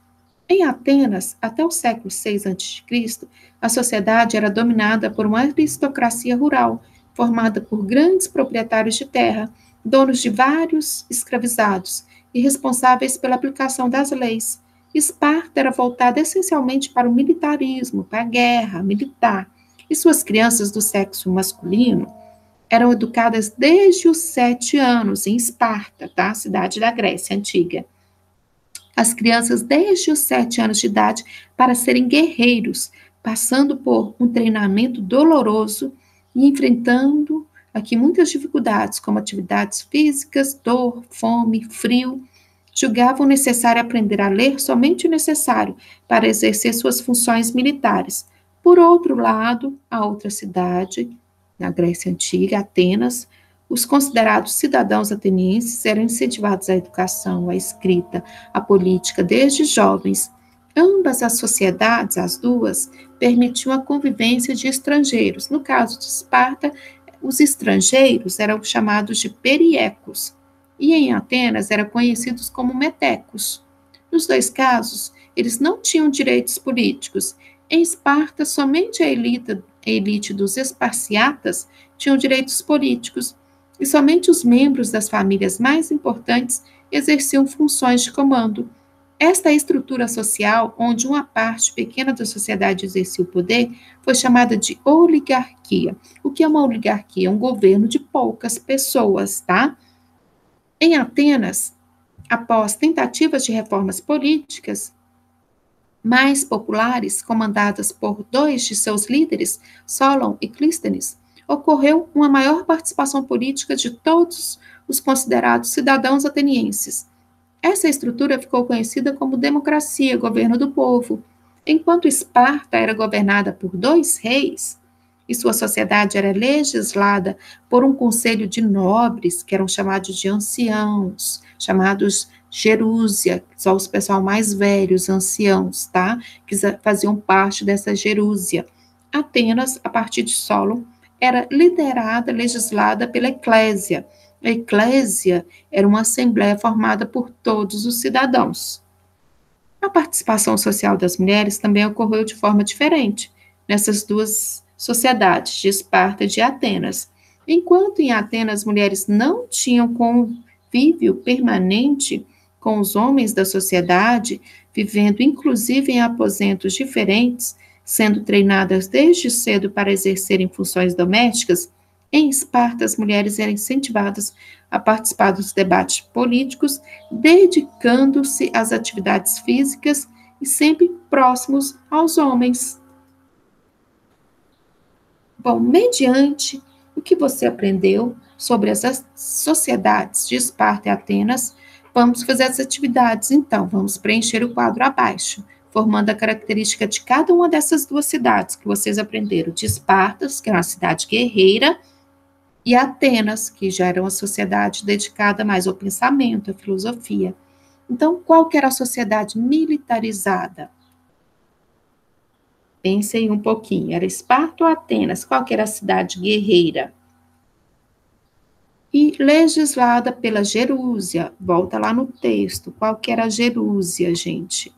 Em Atenas, até o século VI a.C., a sociedade era dominada por uma aristocracia rural, formada por grandes proprietários de terra, donos de vários escravizados e responsáveis pela aplicação das leis. Esparta era voltada essencialmente para o militarismo, para a guerra militar, e suas crianças do sexo masculino eram educadas desde os 7 anos em Esparta, tá? Cidade da Grécia Antiga. As crianças desde os 7 anos de idade para serem guerreiros, passando por um treinamento doloroso e enfrentando aqui muitas dificuldades, como atividades físicas, dor, fome, frio. Julgavam necessário aprender a ler somente o necessário para exercer suas funções militares. Por outro lado, a outra cidade, na Grécia Antiga, Atenas, os considerados cidadãos atenienses eram incentivados à educação, à escrita, à política desde jovens. Ambas as sociedades, as duas, permitiam a convivência de estrangeiros. No caso de Esparta, os estrangeiros eram chamados de periecos, e em Atenas eram conhecidos como metecos. Nos dois casos, eles não tinham direitos políticos. Em Esparta, somente a elite dos esparciatas tinham direitos políticos, e somente os membros das famílias mais importantes exerciam funções de comando. Esta estrutura social, onde uma parte pequena da sociedade exercia o poder, foi chamada de oligarquia. O que é uma oligarquia? É um governo de poucas pessoas, tá? Em Atenas, após tentativas de reformas políticas mais populares, comandadas por dois de seus líderes, Solon e Clístenes, ocorreu uma maior participação política de todos os considerados cidadãos atenienses. Essa estrutura ficou conhecida como democracia, governo do povo. Enquanto Esparta era governada por dois reis, e sua sociedade era legislada por um conselho de nobres, que eram chamados de anciãos, chamados gerúsia, só os pessoal mais velhos, anciãos, tá? Que faziam parte dessa gerúsia. Atenas, a partir de Solon, era liderada, legislada pela eclésia. A eclésia era uma assembleia formada por todos os cidadãos. A participação social das mulheres também ocorreu de forma diferente nessas duas sociedades, de Esparta e de Atenas. Enquanto em Atenas as mulheres não tinham convívio permanente com os homens da sociedade, vivendo inclusive em aposentos diferentes, sendo treinadas desde cedo para exercerem funções domésticas, em Esparta as mulheres eram incentivadas a participar dos debates políticos, dedicando-se às atividades físicas e sempre próximos aos homens. Bom, mediante o que você aprendeu sobre as sociedades de Esparta e Atenas, vamos fazer as atividades. Então, vamos preencher o quadro abaixo, formando a característica de cada uma dessas duas cidades que vocês aprenderam. De Esparta, que era uma cidade guerreira, e Atenas, que já era uma sociedade dedicada mais ao pensamento, à filosofia. Então, qual que era a sociedade militarizada? Pensem um pouquinho. Era Esparta ou Atenas? Qual que era a cidade guerreira? E legislada pela Gerúsia. Volta lá no texto. Qual que era a Gerúsia, gente?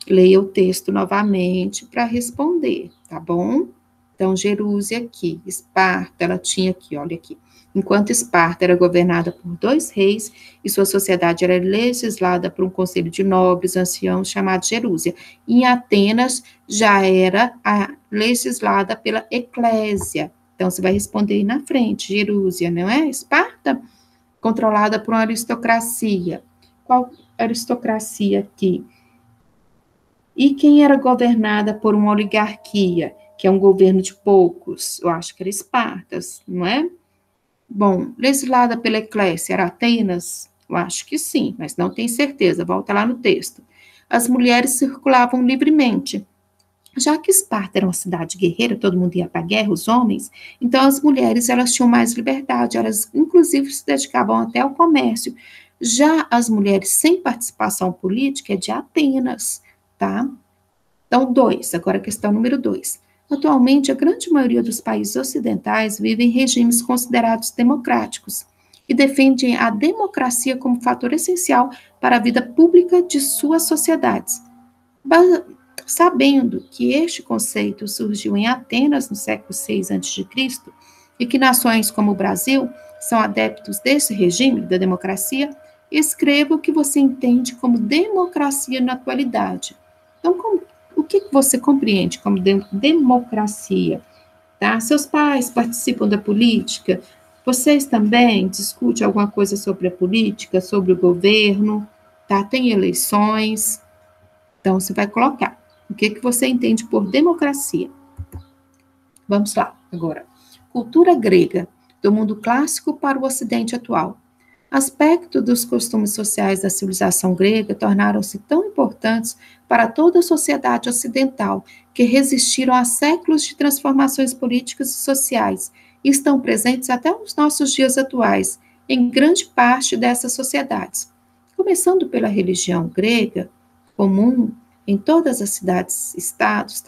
Leia o texto novamente para responder, tá bom? Então, Gerúsia aqui, Esparta, ela tinha aqui, olha aqui. Enquanto Esparta era governada por dois reis e sua sociedade era legislada por um conselho de nobres, anciãos, chamado Gerúsia. Em Atenas, já era legislada pela eclésia. Então, você vai responder aí na frente, Gerúsia, não é? Esparta, controlada por uma aristocracia. Qual aristocracia aqui? E quem era governada por uma oligarquia, que é um governo de poucos? Eu acho que era Esparta, não é? Bom, legislada pela eclésia, era Atenas? Eu acho que sim, mas não tenho certeza, volta lá no texto. As mulheres circulavam livremente. Já que Esparta era uma cidade guerreira, todo mundo ia para a guerra, os homens, então as mulheres elas tinham mais liberdade, elas inclusive se dedicavam até ao comércio. Já as mulheres sem participação política é de Atenas, tá? Então, agora a questão número 2. Atualmente, a grande maioria dos países ocidentais vive em regimes considerados democráticos e defendem a democracia como fator essencial para a vida pública de suas sociedades. Sabendo que este conceito surgiu em Atenas no século VI a.C. e que nações como o Brasil são adeptos desse regime da democracia, escreva o que você entende como democracia na atualidade. Então, o que você compreende como democracia? Tá? Seus pais participam da política? Vocês também discutem alguma coisa sobre a política, sobre o governo? Tá? Tem eleições? Então, você vai colocar o que você entende por democracia. Vamos lá, agora. Cultura grega, do mundo clássico para o Ocidente atual. Aspectos dos costumes sociais da civilização grega tornaram-se tão importantes para toda a sociedade ocidental que resistiram a séculos de transformações políticas e sociais e estão presentes até os nossos dias atuais em grande parte dessas sociedades. Começando pela religião grega, comum em todas as cidades-estados,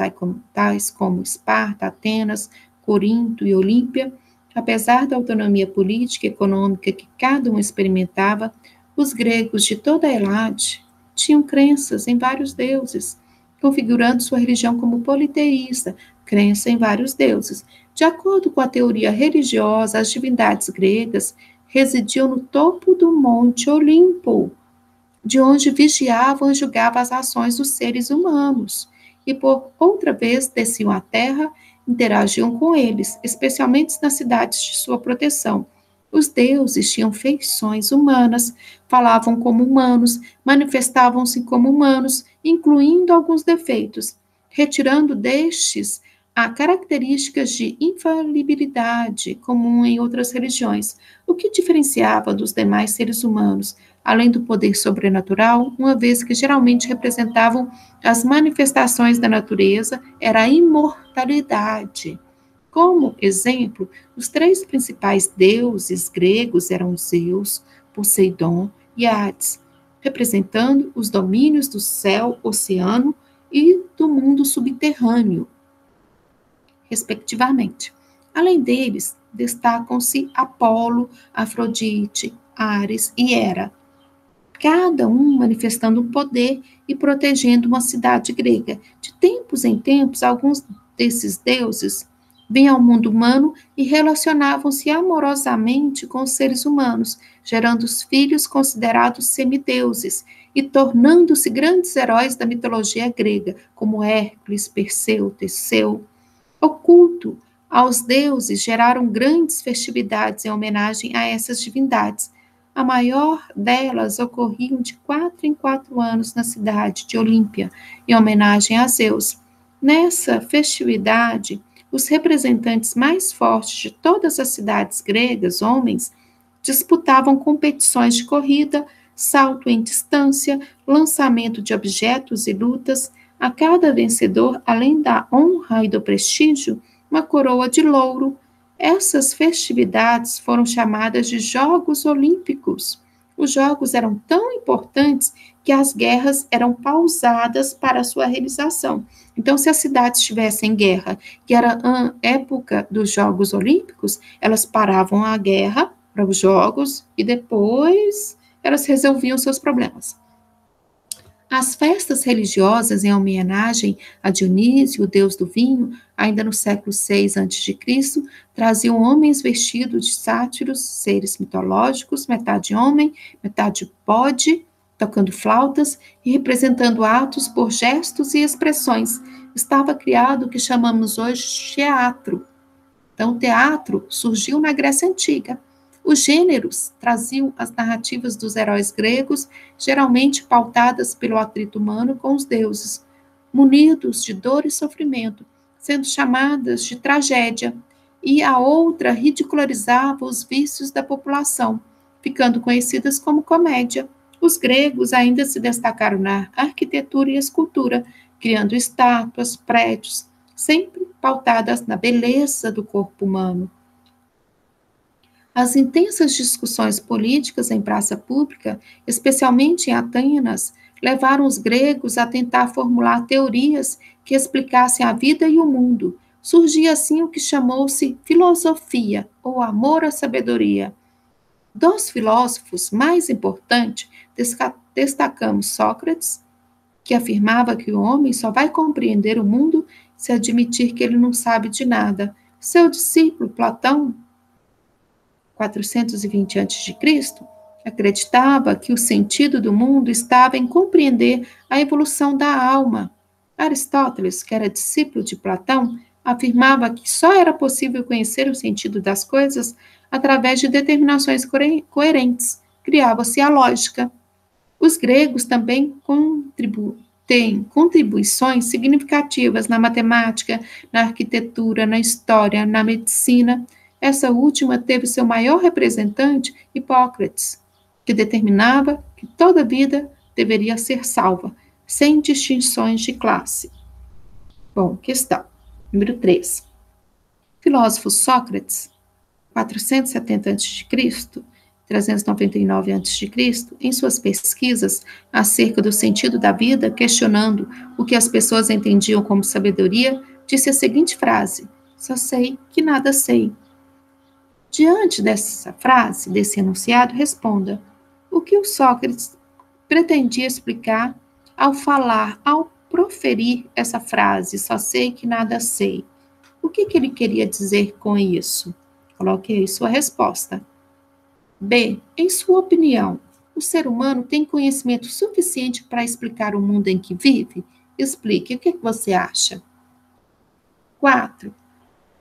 tais como Esparta, Atenas, Corinto e Olímpia, apesar da autonomia política e econômica que cada um experimentava, os gregos de toda a Elade tinham crenças em vários deuses, configurando sua religião como politeísta, crença em vários deuses. De acordo com a teoria religiosa, as divindades gregas residiam no topo do Monte Olimpo, de onde vigiavam e julgavam as ações dos seres humanos, e por outra vez desciam à terra, interagiam com eles, especialmente nas cidades de sua proteção. Os deuses tinham feições humanas, falavam como humanos, manifestavam-se como humanos, incluindo alguns defeitos, retirando destes a características de infalibilidade comum em outras religiões, o que diferenciava dos demais seres humanos, além do poder sobrenatural, uma vez que geralmente representavam as manifestações da natureza, era a imortalidade. Como exemplo, os três principais deuses gregos eram Zeus, Poseidon e Hades, representando os domínios do céu, oceano e do mundo subterrâneo, respectivamente. Além deles, destacam-se Apolo, Afrodite, Ares e Hera, cada um manifestando um poder e protegendo uma cidade grega. De tempos em tempos, alguns desses deuses vinham ao mundo humano e relacionavam-se amorosamente com os seres humanos, gerando os filhos considerados semideuses e tornando-se grandes heróis da mitologia grega, como Hércules, Perseu, Teseu. O culto aos deuses geraram grandes festividades em homenagem a essas divindades. A maior delas ocorriam de 4 em 4 anos na cidade de Olímpia, em homenagem a Zeus. Nessa festividade, os representantes mais fortes de todas as cidades gregas, homens, disputavam competições de corrida, salto em distância, lançamento de objetos e lutas. A cada vencedor, além da honra e do prestígio, uma coroa de louro. Essas festividades foram chamadas de Jogos Olímpicos. Os jogos eram tão importantes que as guerras eram pausadas para sua realização. Então, se as cidades estivessem em guerra, que era a época dos Jogos Olímpicos, elas paravam a guerra para os jogos e depois elas resolviam seus problemas. As festas religiosas em homenagem a Dionísio, o deus do vinho, ainda no século VI a.C., traziam homens vestidos de sátiros, seres mitológicos, metade homem, metade bode, tocando flautas e representando atos por gestos e expressões. Estava criado o que chamamos hoje de teatro. Então, o teatro surgiu na Grécia Antiga. Os gêneros traziam as narrativas dos heróis gregos, geralmente pautadas pelo atrito humano com os deuses, munidos de dor e sofrimento, sendo chamadas de tragédia, e a outra ridicularizava os vícios da população, ficando conhecidas como comédia. Os gregos ainda se destacaram na arquitetura e escultura, criando estátuas, prédios, sempre pautadas na beleza do corpo humano. As intensas discussões políticas em praça pública, especialmente em Atenas, levaram os gregos a tentar formular teorias que explicassem a vida e o mundo. Surgia assim o que chamou-se filosofia, ou amor à sabedoria. Dos filósofos mais importantes, destacamos Sócrates, que afirmava que o homem só vai compreender o mundo se admitir que ele não sabe de nada. Seu discípulo, Platão, 420 a.C., acreditava que o sentido do mundo estava em compreender a evolução da alma. Aristóteles, que era discípulo de Platão, afirmava que só era possível conhecer o sentido das coisas através de determinações coerentes. Criava-se a lógica. Os gregos também têm contribuições significativas na matemática, na arquitetura, na história, na medicina. Essa última teve seu maior representante, Hipócrates, que determinava que toda vida deveria ser salva, sem distinções de classe. Bom, questão número 3. Filósofo Sócrates, 470 a.C., 399 a.C., em suas pesquisas acerca do sentido da vida, questionando o que as pessoas entendiam como sabedoria, disse a seguinte frase: só sei que nada sei. Diante dessa frase, desse enunciado, responda: o que o Sócrates pretendia explicar ao falar, ao proferir essa frase, só sei que nada sei? O que ele queria dizer com isso? Coloque aí sua resposta. B. Em sua opinião, o ser humano tem conhecimento suficiente para explicar o mundo em que vive? Explique, o que você acha? 4.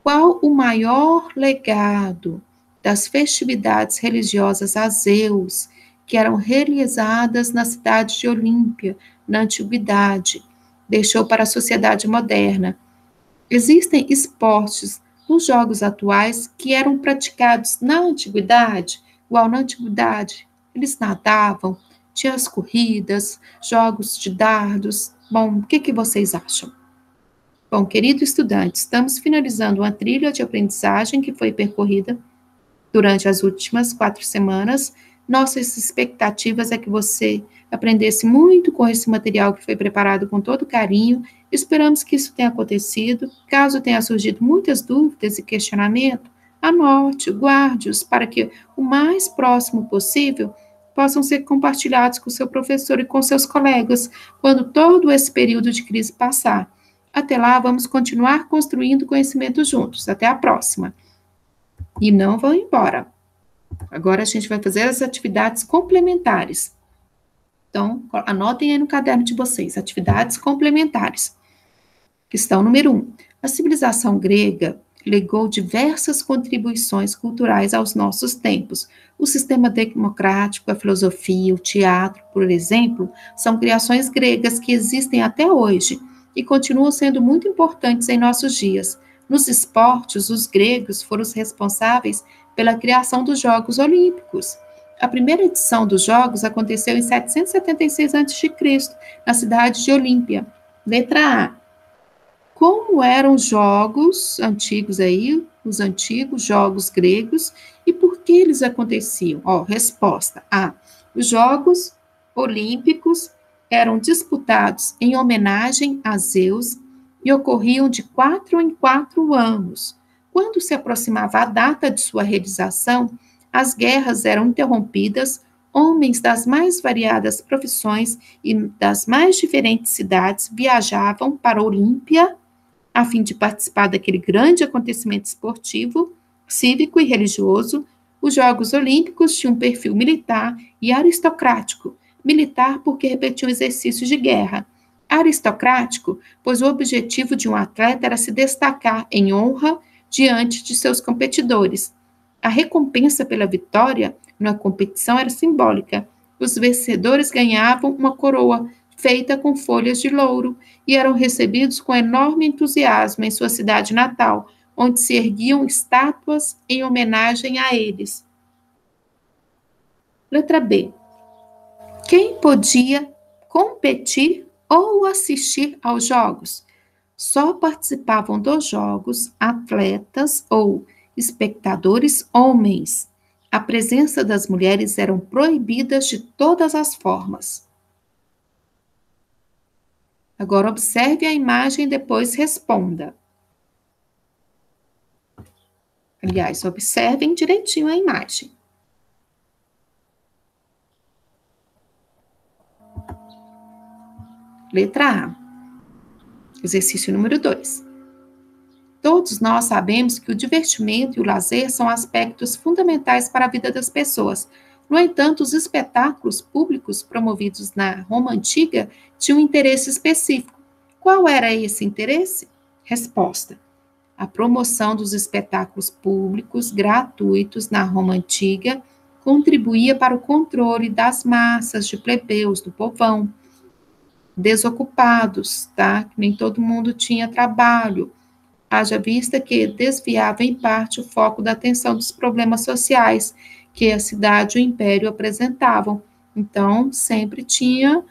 Qual o maior legado das festividades religiosas a Zeus, que eram realizadas na cidade de Olímpia, na antiguidade, deixou para a sociedade moderna? Existem esportes nos jogos atuais que eram praticados na antiguidade, igual na antiguidade. Eles nadavam, tinha as corridas, jogos de dardos. Bom, o que vocês acham? Bom, querido estudante, estamos finalizando uma trilha de aprendizagem que foi percorrida durante as últimas 4 semanas. Nossas expectativas é que você aprendesse muito com esse material que foi preparado com todo carinho. Esperamos que isso tenha acontecido. Caso tenha surgido muitas dúvidas e questionamento, anote, guarde-os para que o mais próximo possível possam ser compartilhados com o seu professor e com seus colegas quando todo esse período de crise passar. Até lá, vamos continuar construindo conhecimento juntos. Até a próxima. E não vão embora. Agora a gente vai fazer as atividades complementares. Então, anotem aí no caderno de vocês, atividades complementares. Questão número 1. A civilização grega legou diversas contribuições culturais aos nossos tempos. O sistema democrático, a filosofia, o teatro, por exemplo, são criações gregas que existem até hoje e continuam sendo muito importantes em nossos dias. Nos esportes, os gregos foram os responsáveis pela criação dos Jogos Olímpicos. A primeira edição dos Jogos aconteceu em 776 a.C., na cidade de Olímpia. Letra A. Como eram os jogos antigos aí, os antigos jogos gregos, e por que eles aconteciam? Resposta A. Os Jogos Olímpicos eram disputados em homenagem a Zeus e ocorriam de 4 em 4 anos. Quando se aproximava a data de sua realização, as guerras eram interrompidas, homens das mais variadas profissões e das mais diferentes cidades viajavam para Olímpia a fim de participar daquele grande acontecimento esportivo, cívico e religioso. Os Jogos Olímpicos tinham um perfil militar e aristocrático. Militar porque repetiam exercícios de guerra. Aristocrático, pois o objetivo de um atleta era se destacar em honra diante de seus competidores. A recompensa pela vitória na competição era simbólica. Os vencedores ganhavam uma coroa feita com folhas de louro e eram recebidos com enorme entusiasmo em sua cidade natal, onde se erguiam estátuas em homenagem a eles. Letra B. Quem podia competir ou assistir aos jogos? Só participavam dos jogos atletas ou espectadores homens. A presença das mulheres eram proibidas de todas as formas. Agora observe a imagem e depois responda. Aliás, observem direitinho a imagem. Letra A. Exercício número 2. Todos nós sabemos que o divertimento e o lazer são aspectos fundamentais para a vida das pessoas. No entanto, os espetáculos públicos promovidos na Roma Antiga tinham um interesse específico. Qual era esse interesse? Resposta. A promoção dos espetáculos públicos gratuitos na Roma Antiga contribuía para o controle das massas de plebeus, do povão, desocupados, tá? Nem todo mundo tinha trabalho. Haja vista que desviava em parte o foco da atenção dos problemas sociais que a cidade e o império apresentavam. Então, sempre tinha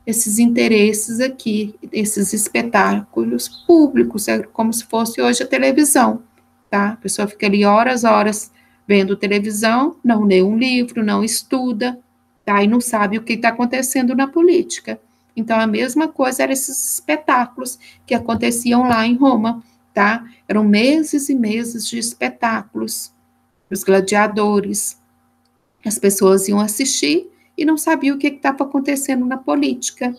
esses interesses aqui, esses espetáculos públicos, é como se fosse hoje a televisão, tá? A pessoa fica ali horas vendo televisão, não lê um livro, não estuda, tá? E não sabe o que está acontecendo na política. Então, a mesma coisa eram esses espetáculos que aconteciam lá em Roma, tá? Eram meses e meses de espetáculos, os gladiadores. As pessoas iam assistir e não sabiam o que estava acontecendo na política.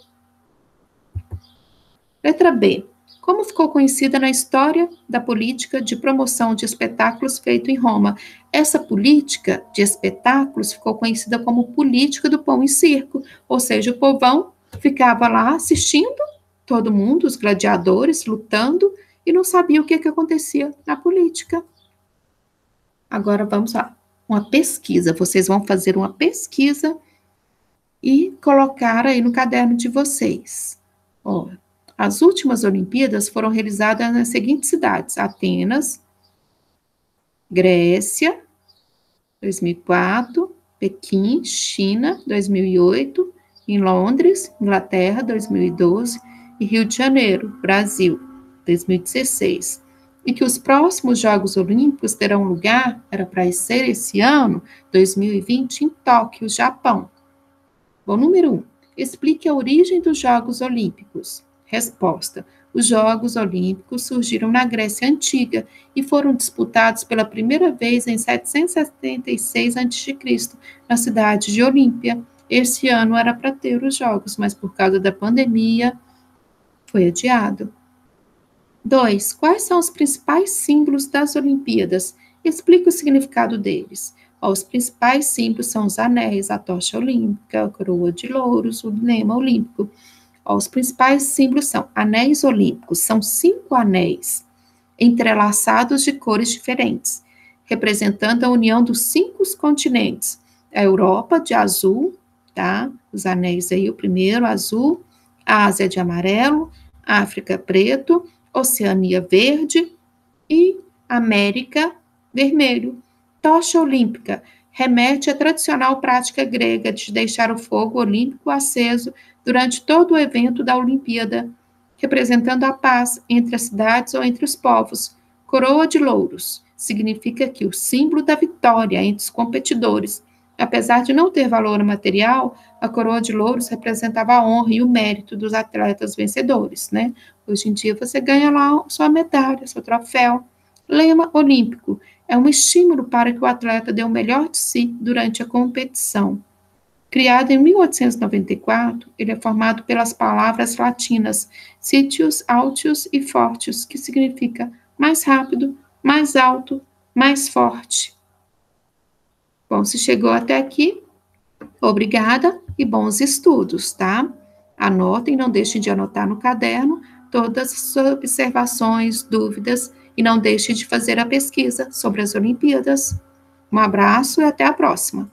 Letra B. Como ficou conhecida na história da política de promoção de espetáculos feito em Roma? Essa política de espetáculos ficou conhecida como política do pão e circo, ou seja, o povão ficava lá assistindo, todo mundo, os gladiadores, lutando, e não sabia o que acontecia na política. Agora vamos lá, uma pesquisa. Vocês vão fazer uma pesquisa e colocar aí no caderno de vocês. Ó, as últimas Olimpíadas foram realizadas nas seguintes cidades: Atenas, Grécia, 2004, Pequim, China, 2008, em Londres, Inglaterra, 2012, e Rio de Janeiro, Brasil, 2016. E que os próximos Jogos Olímpicos terão lugar, era para ser esse ano, 2020, em Tóquio, Japão. Bom, número 1. Explique a origem dos Jogos Olímpicos. Resposta. Os Jogos Olímpicos surgiram na Grécia Antiga e foram disputados pela primeira vez em 776 a.C., na cidade de Olímpia. Esse ano era para ter os Jogos, mas por causa da pandemia foi adiado. 2. Quais são os principais símbolos das Olimpíadas? Explique o significado deles. Os principais símbolos são os anéis, a tocha olímpica, a coroa de louros, o lema olímpico. Os principais símbolos são anéis olímpicos, são 5 anéis entrelaçados de cores diferentes, representando a união dos 5 continentes. A Europa de azul, tá? Os anéis aí, o primeiro azul, a Ásia de amarelo, a África preto, Oceania verde e América vermelho. Tocha olímpica remete à tradicional prática grega de deixar o fogo olímpico aceso durante todo o evento da Olimpíada, representando a paz entre as cidades ou entre os povos. Coroa de louros significa que o símbolo da vitória entre os competidores. Apesar de não ter valor material, a coroa de louros representava a honra e o mérito dos atletas vencedores, né? Hoje em dia você ganha lá sua medalha, seu troféu. Lema olímpico é um estímulo para que o atleta dê o melhor de si durante a competição. Criado em 1894, ele é formado pelas palavras latinas Citius, Altius e Fortius, que significa mais rápido, mais alto, mais forte. Bom, se chegou até aqui, obrigada e bons estudos, tá? Anotem, não deixem de anotar no caderno todas as suas observações, dúvidas, e não deixe de fazer a pesquisa sobre as Olimpíadas. Um abraço e até a próxima!